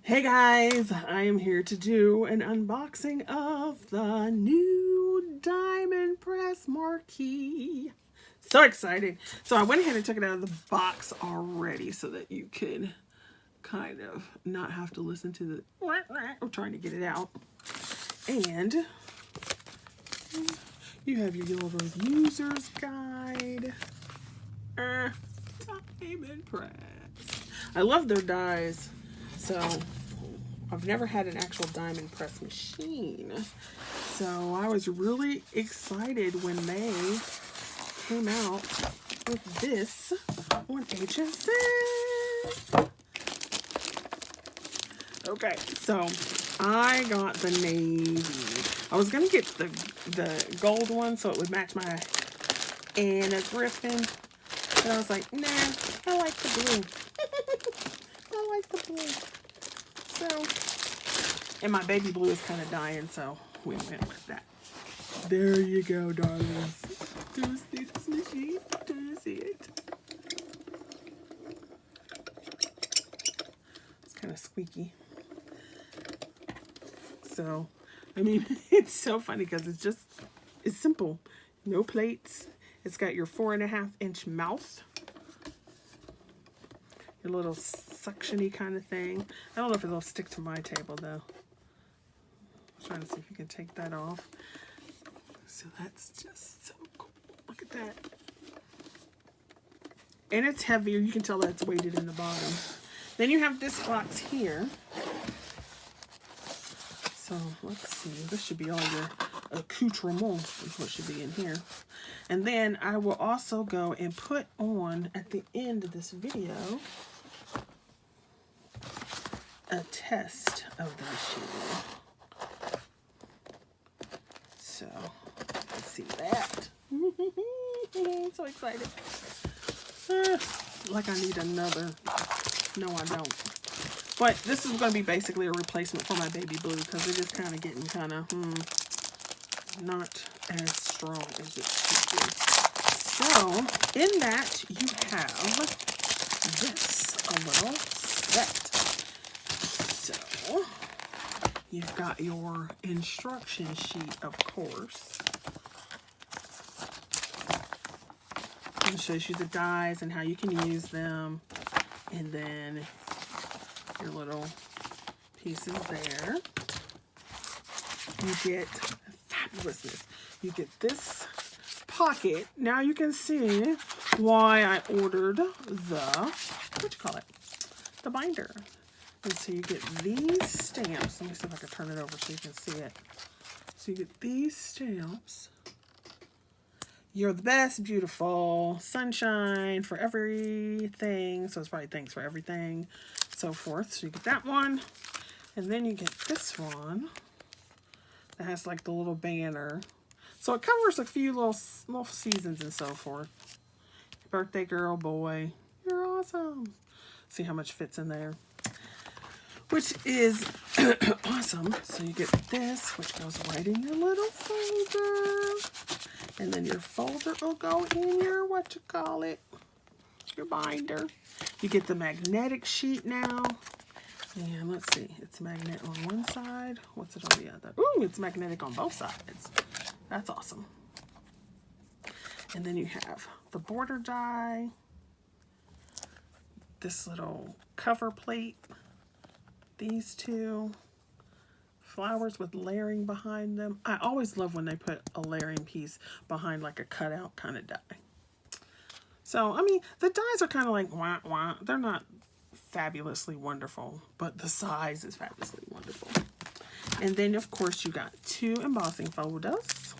Hey guys, I am here to do an unboxing of the new Diamond Press Marquise. So excited. So I went ahead and took it out of the box already so that you could kind of not have to listen to the I'm trying to get it out. And you have your little user's guide. Diamond Press. I love their dies. So I've never had an actual diamond press machine. So I was really excited when they came out with this on HSN. Okay, so I got the navy. I was gonna get the gold one so it would match my Anna Griffin. But I was like, nah, I like the blue. I like the blue. So, and my baby blue is kind of dying, so we went with that. There you go, darlings. Do you see this machine? Do you see it? It's kind of squeaky. So, I mean, it's so funny because it's simple. No plates. It's got your 4.5-inch mouth. Your little suction-y kind of thing. I don't know if it'll stick to my table though. I'm trying to see if you can take that off. So that's just so cool. Look at that. And it's heavier. You can tell that it's weighted in the bottom. Then you have this box here. So let's see. This should be all your accoutrements is what should be in here. And then I will also go and put on at the end of this video a test of the machine. So let's see that. I'm so excited. Like I need another. No, I don't. But this is going to be basically a replacement for my baby blue because it is kind of getting kind of not as strong as it should be. So in that you have this a little set. So you've got your instruction sheet, of course. It shows you the dies and how you can use them, and then your little pieces there. You get fabulousness. You get this pocket. Now you can see why I ordered the, the binder. And so you get these stamps. Let me see if I can turn it over so you can see it. So you get these stamps. You're the best, beautiful, sunshine for everything. So it's probably thanks for everything, so forth. So you get that one. And then you get this one that has like the little banner. So it covers a few little seasons and so forth. Birthday girl, boy, you're awesome. See how much fits in there, which is awesome. So you get this, which goes right in your little folder. And then your folder will go in your, your binder. You get the magnetic sheet now. And let's see, it's magnet on one side. What's it on the other? Ooh, it's magnetic on both sides. That's awesome. And then you have the border die. This little cover plate. These two. Flowers with layering behind them. I always love when they put a layering piece behind like a cutout kind of die. So, I mean, the dies are kind of like wah, wah. They're not fabulously wonderful, but the size is fabulously wonderful. And then, of course, you got two embossing folders.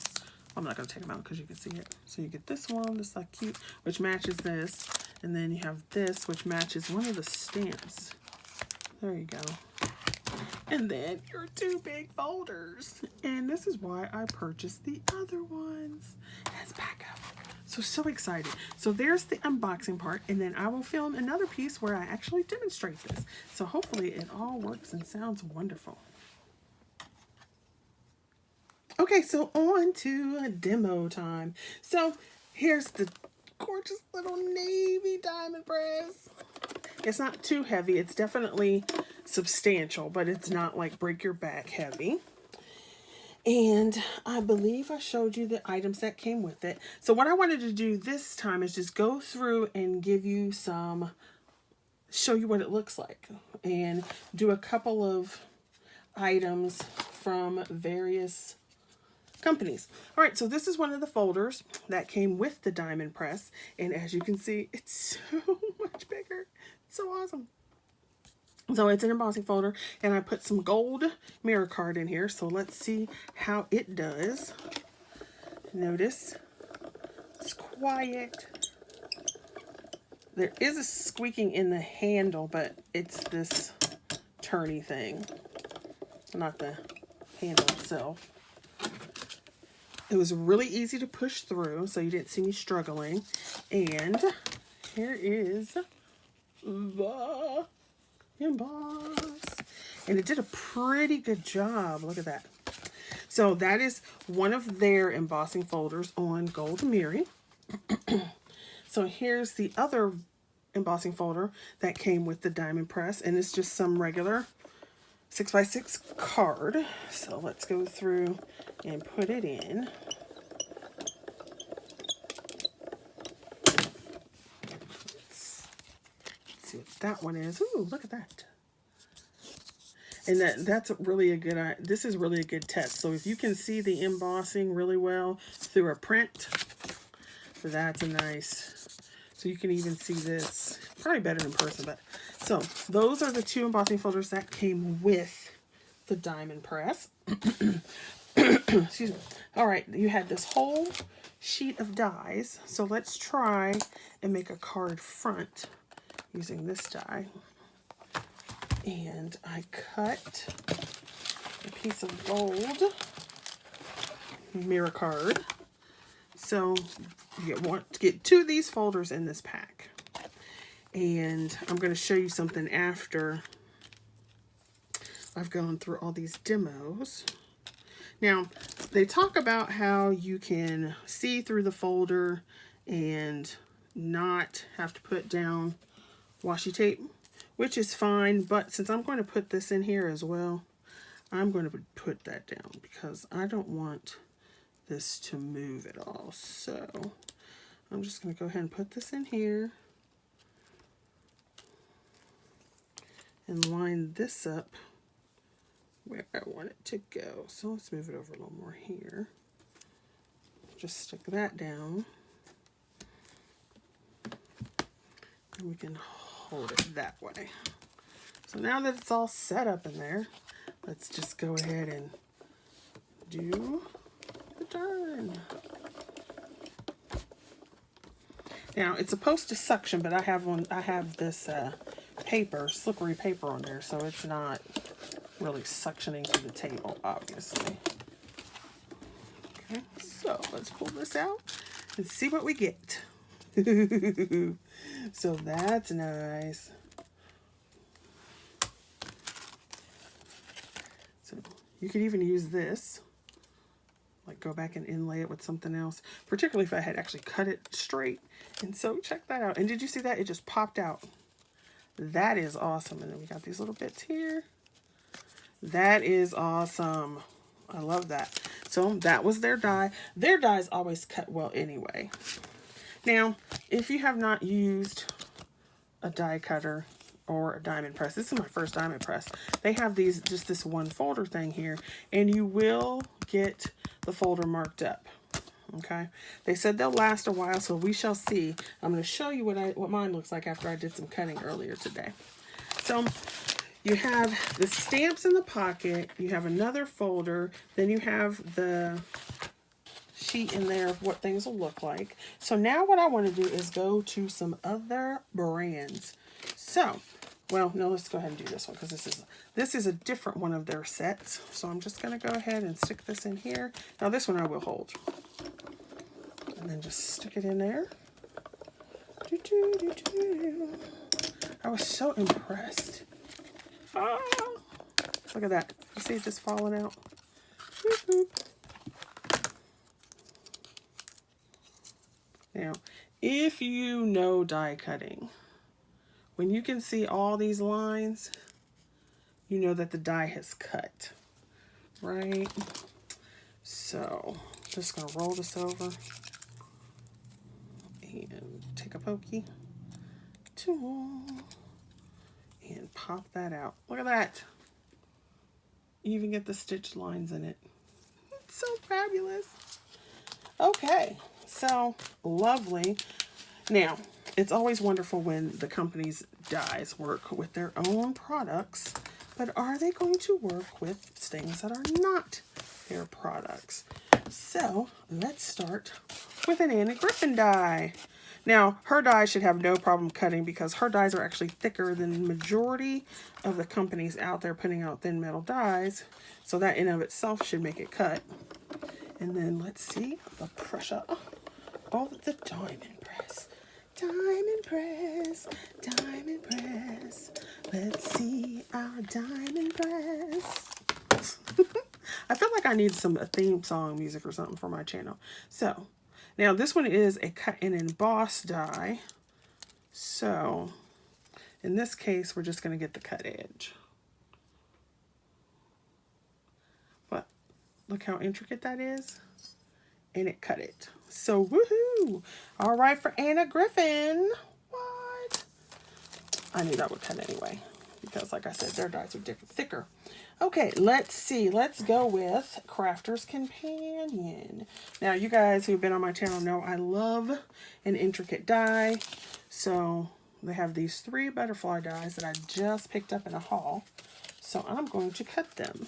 I'm not going to take them out because you can see it. So you get this one, this is like cute, which matches this. And then you have this, which matches one of the stamps. There you go. And then your two big folders. And this is why I purchased the other ones as backup. So excited. So there's the unboxing part. And then I will film another piece where I actually demonstrate this. So hopefully it all works and sounds wonderful. Okay, so on to demo time. So here's the gorgeous little navy diamond press. It's not too heavy. It's definitely substantial, but it's not like break your back heavy. And I believe I showed you the items that came with it. So what I wanted to do this time is just go through and give you some, show you what it looks like, and do a couple of items from various companies. All right, so this is one of the folders that came with the diamond press, and as you can see, it's so much bigger. It's so awesome. So it's an embossing folder, and I put some gold mirror card in here, so let's see how it does. Notice it's quiet. There is a squeaking in the handle, but it's this turny thing, not the handle itself. It was really easy to push through, so you didn't see me struggling. And here is the emboss. And it did a pretty good job. Look at that. So that is one of their embossing folders on Gold Mirror. So here's the other embossing folder that came with the diamond press, and it's just some regular 6x6 card. So let's go through and put it in. Let's see what that one is. Ooh, look at that. And that's really a good, this is really a good test. So if you can see the embossing really well through a print, that's a nice, so you can even see this, probably better in person. But so those are the two embossing folders that came with the diamond press. Excuse me. All right, you had this whole sheet of dies. So let's try and make a card front using this die. And I cut a piece of gold mirror card. So you want to get 2 of these folders in this pack. And I'm going to show you something after I've gone through all these demos. Now, they talk about how you can see through the folder and not have to put down washi tape, which is fine, but since I'm going to put this in here as well, I'm going to put that down because I don't want this to move at all. So I'm just going to go ahead and put this in here and line this up where I want it to go. So let's move it over a little more here. Just stick that down. And we can hold it that way. So now that it's all set up in there, let's just go ahead and do the turn. Now it's supposed to suction, but I have this paper, slippery paper on there, so it's not really suctioning to the table, obviously. Okay, so let's pull this out and see what we get. So that's nice. So you could even use this, like go back and inlay it with something else, particularly if I had actually cut it straight. And so check that out. And did you see that? It just popped out. That is awesome. And then we got these little bits here. That is awesome. I love that. So that was their die. Their dies always cut well anyway. Now, if you have not used a die cutter or a diamond press, this is my first diamond press. They have these, just this one folder thing here, and you will get the folder marked up. Okay, they said they'll last a while, so we shall see. I'm going to show you what mine looks like after I did some cutting earlier today. So you have the stamps in the pocket, you have another folder, then you have the sheet in there of what things will look like. So now what I want to do is go to some other brands. So, well, no, let's go ahead and do this one because this is a different one of their sets. So I'm just going to go ahead and stick this in here. Now this one I will hold. And then just stick it in there. I was so impressed. Ah, look at that. You see it just falling out? Now, if you know die cutting, when you can see all these lines, you know that the die has cut, right? So just gonna roll this over and take a pokey tool and pop that out. Look at that. You even get the stitch lines in it. It's so fabulous. Okay, so lovely. Now, it's always wonderful when the company's dies work with their own products, but are they going to work with things that are not their products? So let's start with an Anna Griffin die. Now, her die should have no problem cutting because her dies are actually thicker than the majority of the companies out there putting out thin metal dies. So that in of itself should make it cut. And then let's see the pressure. Oh, the diamond press. Diamond press, diamond press. Let's see our diamond press. I feel like I need some theme song music or something for my channel. So, now this one is a cut and emboss die. So, in this case, we're just going to get the cut edge. But look how intricate that is. And it cut it. So, woohoo! All right, for Anna Griffin. What? I knew that would cut anyway. Because, like I said, their dies are thicker. Okay, let's see. Let's go with Crafter's Companion. Now, you guys who've been on my channel know I love an intricate die. So, they have these 3 butterfly dies that I just picked up in a haul. So, I'm going to cut them.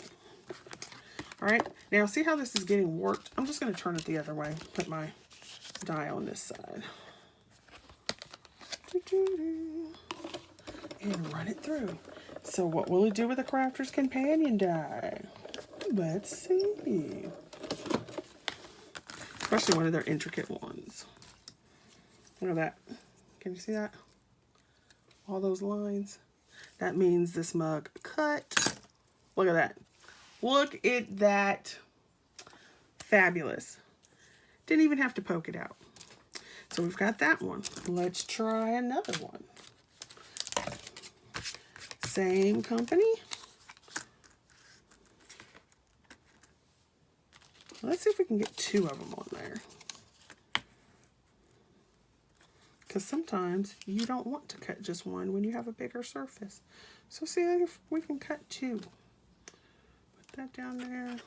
All right, now see how this is getting warped? I'm just going to turn it the other way. Put my die on this side. And run it through. So what will it do with the Crafter's Companion die? Let's see. Especially one of their intricate ones. Look at that. Can you see that? All those lines. That means this mug cut. Look at that. Look at that. Fabulous. Didn't even have to poke it out. So we've got that one. Let's try another one. Same company. Let's see if we can get 2 of them on there. Because sometimes you don't want to cut just one when you have a bigger surface. So see if we can cut 2. That down there,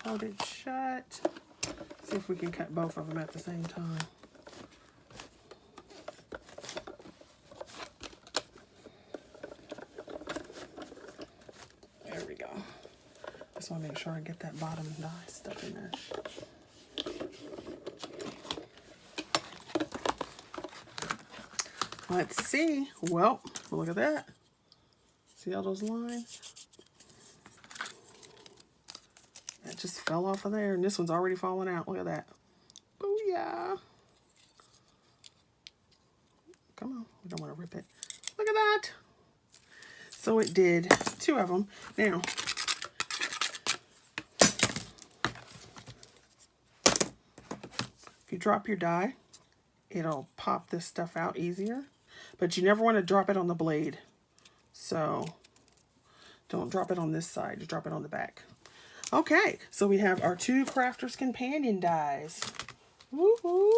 hold it shut. See if we can cut both of them at the same time. There we go. Just want to make sure I get that bottom die stuck in there. Let's see. Well, look at that. See all those lines? That just fell off of there, and this one's already falling out. Look at that. Booyah. Come on. We don't want to rip it. Look at that. So it did 2 of them. Now, if you drop your die, it'll pop this stuff out easier. But you never want to drop it on the blade. So don't drop it on this side. Just drop it on the back. Okay, so we have our 2 Crafter's Companion dies. Woohoo!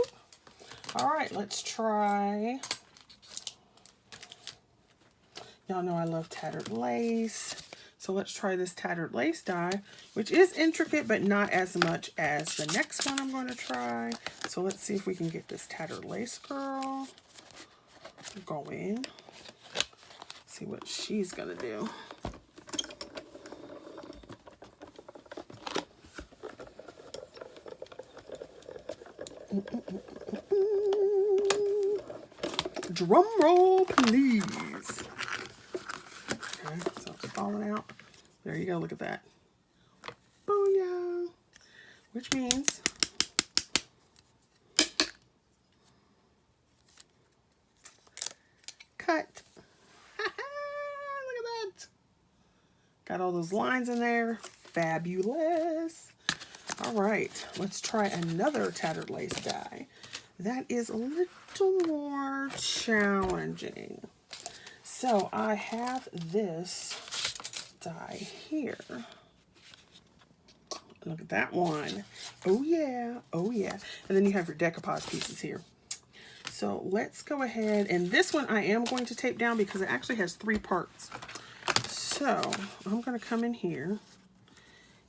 All right, let's try. Y'all know I love Tattered Lace. So let's try this Tattered Lace die, which is intricate, but not as much as the next one I'm going to try. So let's see if we can get this Tattered Lace girl going. See what she's going to do. Drum roll, please. Okay, so it's falling out. There you go. Look at that. Booyah. Which means cut. Look at that. Got all those lines in there. Fabulous. All right, let's try another Tattered Lace die. That is a little more challenging. So I have this die here. Look at that one. Oh yeah, oh yeah. And then you have your decoupage pieces here. So let's go ahead, and this one I am going to tape down because it actually has 3 parts. So I'm going to come in here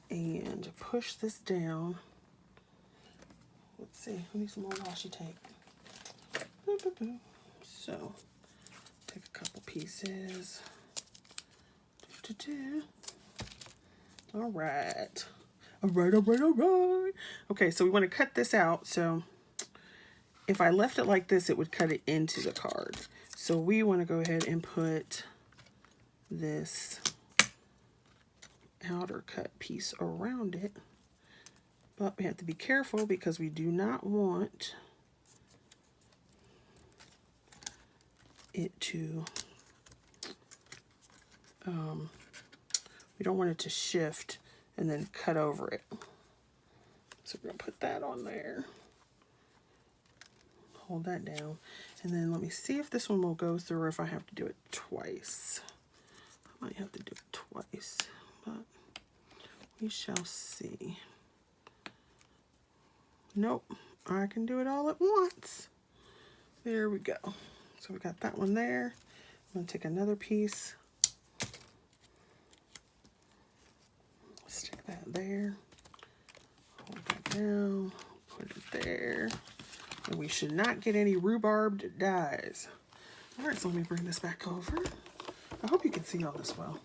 and push this down. Let's see, I need some more washi tape. Boo, boo, boo. So take a couple pieces. All right. All right. Okay, so we want to cut this out. So if I left it like this, it would cut it into the card. So we want to go ahead and put this outer cut piece around it. But we have to be careful because we do not want it to, we don't want it to shift and then cut over it. So we're going to put that on there. Hold that down. And then let me see if this one will go through or if I have to do it twice. I might have to do it twice, but we shall see. Nope, I can do it all at once. There we go. So we got that one there. I'm going to take another piece. Stick that there. Hold that down. Put it there. And we should not get any rhubarbed dies. All right, so let me bring this back over. I hope you can see all this well.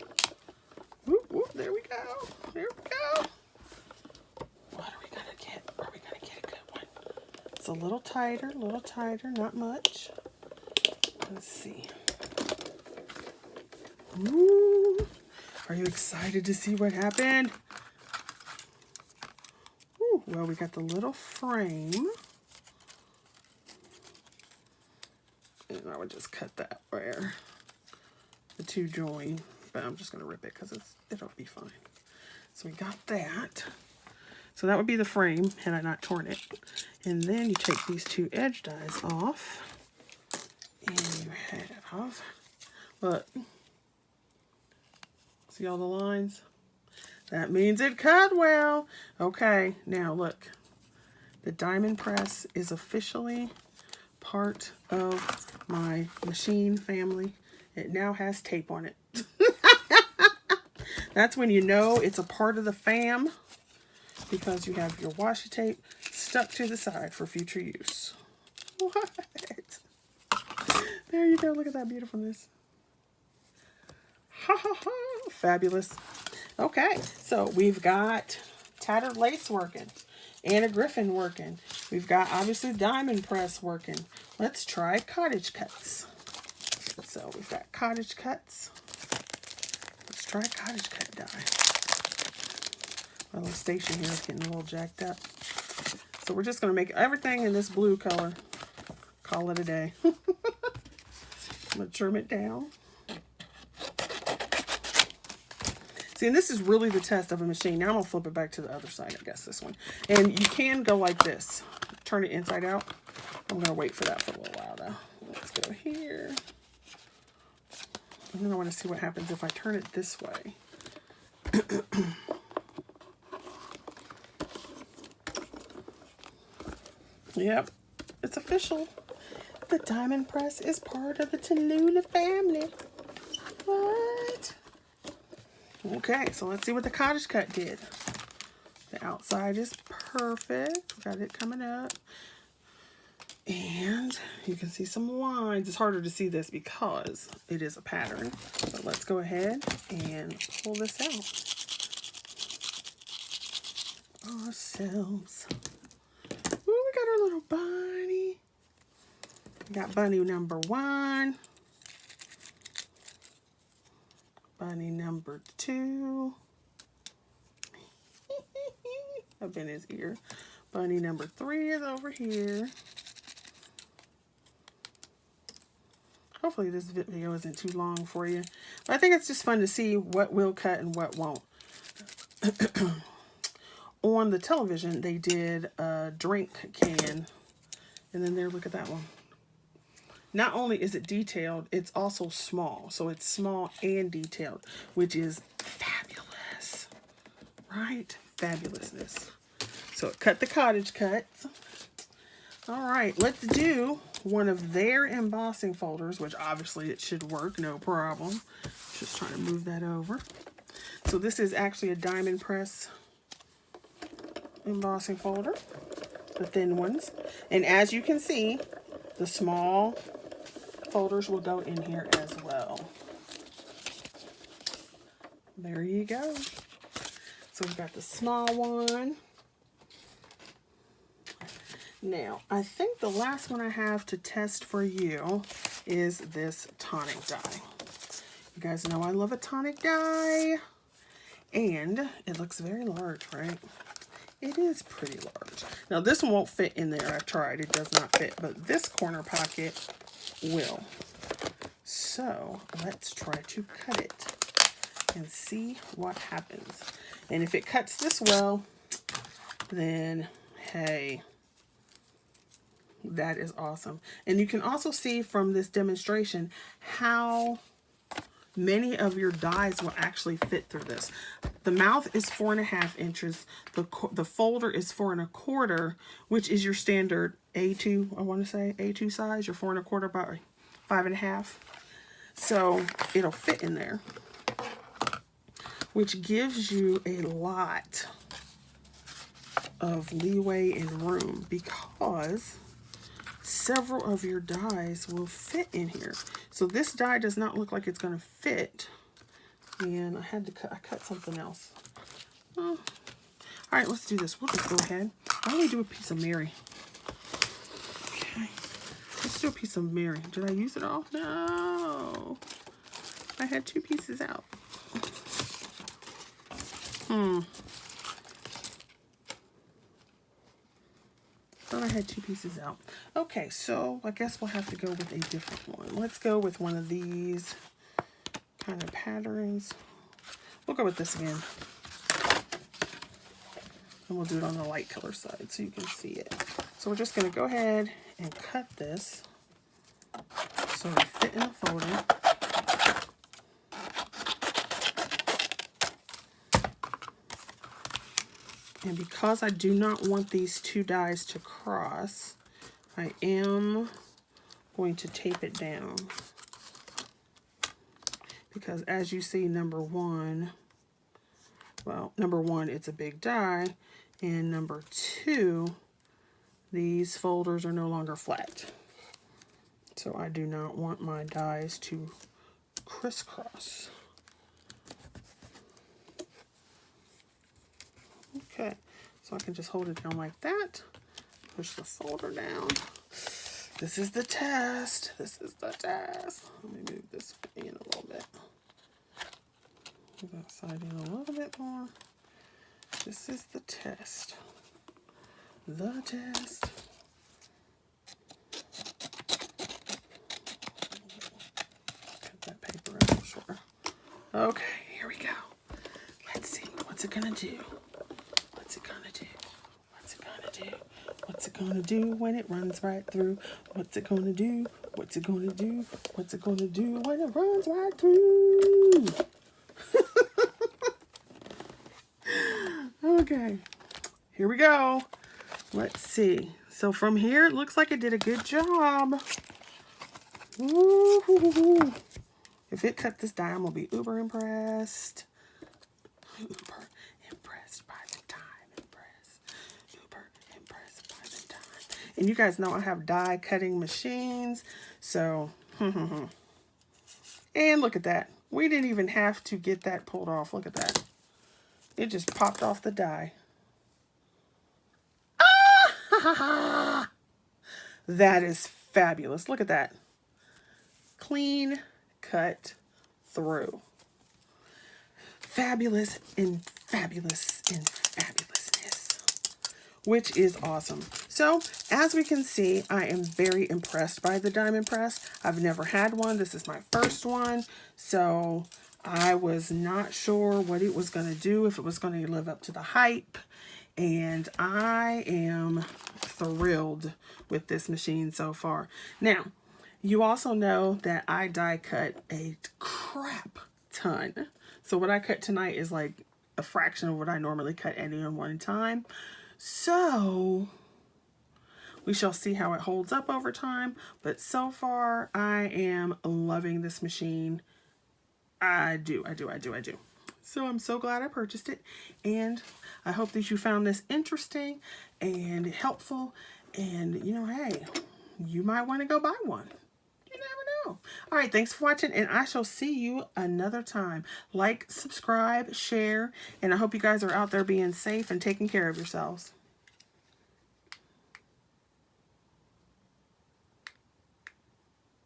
Whoop, whoop, there we go. There we go. What are we going to get? Are we going to get a good one? It's a little tighter, not much. Let's see. Ooh. Are you excited to see what happened? Ooh, well, we got the little frame. And I would just cut that where the 2 join. But I'm just going to rip it because it'll be fine. So we got that. So that would be the frame had I not torn it. And then you take these 2 edge dies off. And you have, look, see all the lines? That means it cut well. Okay, now look, the diamond press is officially part of my machine family. It now has tape on it. That's when you know it's a part of the fam, because you have your washi tape stuck to the side for future use. What? There you go. Look at that beautifulness. Ha ha ha. Fabulous. Okay, so we've got Tattered Lace working. Anna Griffin working. We've got, obviously, Diamond Press working. Let's try Cottage Cutz. So we've got Cottage Cutz. Let's try Cottage Cut die. My little station here is getting a little jacked up. So we're just going to make everything in this blue color. Call it a day. I'm going to trim it down. See, and this is really the test of a machine. Now I'm going to flip it back to the other side, I guess, this one. And you can go like this. Turn it inside out. I'm going to wait for that for a little while, though. Let's go here. And then I want to see what happens if I turn it this way. Yep, it's official. The diamond press is part of the Tallulah family. What? Okay, so let's see what the Cottage Cut did. The outside is perfect. We got it coming up. And you can see some lines. It's harder to see this because it is a pattern. But let's go ahead and pull this out ourselves. Ooh, we got our little bunny. We got bunny number 1. Bunny number 2. Up in his ear. Bunny number 3 is over here. Hopefully this video isn't too long for you. But I think it's just fun to see what will cut and what won't. On the television, they did a drink can. And then there, look at that one. not only is it detailed, it's also small. So it's small and detailed, which is fabulous, right? Fabulousness. So cut the Cottage Cutz. All right, let's do one of their embossing folders, which obviously it should work, no problem. Just trying to move that over. So this is actually a diamond press embossing folder, the thin ones. And as you can see, the small folders will go in here as well. There you go. So we've got the small one. Now, I think the last one I have to test for you is this tonic dye. You guys know I love a tonic dye. And it looks very large, right? It is pretty large. Now, this one won't fit in there. I've tried. It does not fit. But this corner pocket will. So, let's try to cut it and see what happens. And if it cuts this well, then, hey, that is awesome. And you can also see from this demonstration how many of your dies will actually fit through this. The mouth is 4.5 inches. The folder is 4 1/4, which is your standard A2, I want to say, A2 size. Your 4 1/4 by 5.5. So it'll fit in there, which gives you a lot of leeway and room because several of your dies will fit in here. So this die does not look like it's going to fit. And I had to cut, I cut something else. Oh. All right, let's do this. We'll just go ahead. Why don't we do a piece of Mary? Okay. Let's do a piece of Mary. Did I use it all? No. I had 2 pieces out. Thought I had 2 pieces out. Okay, so I guess we'll have to go with a different one. Let's go with one of these kind of patterns. We'll go with this again. And we'll do it on the light color side so you can see it. So we're just going to go ahead and cut this so it'll fit in the folder. And because I do not want these 2 dies to cross, I am going to tape it down. Because as you see, number 1, it's a big die. And number 2, these folders are no longer flat. So I do not want my dies to crisscross. Okay, so I can just hold it down like that. Push the folder down. This is the test. This is the test. Let me move this in a little bit. Move that side in a little bit more. This is the test. The test. Cut that paper out, sure. Okay, here we go. Let's see. What's it gonna do? What's it gonna do? What's it gonna do? What's it gonna do when it runs right through? What's it gonna do? What's it gonna do? What's it gonna do when it runs right through? Okay, here we go. Let's see. So from here, it looks like it did a good job. Ooh. If it cut this die, I'm gonna be uber impressed. Uber impressed by the time. Uber impressed by the time. And you guys know I have die cutting machines. So, and look at that. We didn't even have to get that pulled off. Look at that. It just popped off the die. Ah! That is fabulous. Look at that. Clean cut through. Fabulous and fabulous and fabulousness, which is awesome. So as we can see, I am very impressed by the diamond press. I've never had one. This is my first one. So I was not sure what it was going to do, if it was going to live up to the hype. And I am thrilled with this machine so far. Now, You also know that I die cut a crap ton. So what I cut tonight is like a fraction of what I normally cut any one time. So we shall see how it holds up over time. But so far, I am loving this machine. I do. So I'm so glad I purchased it. And I hope that you found this interesting and helpful. And, you know, hey, you might want to go buy one. You never know. All right, thanks for watching, and I shall see you another time. Like, subscribe, share, and I hope you guys are out there being safe and taking care of yourselves.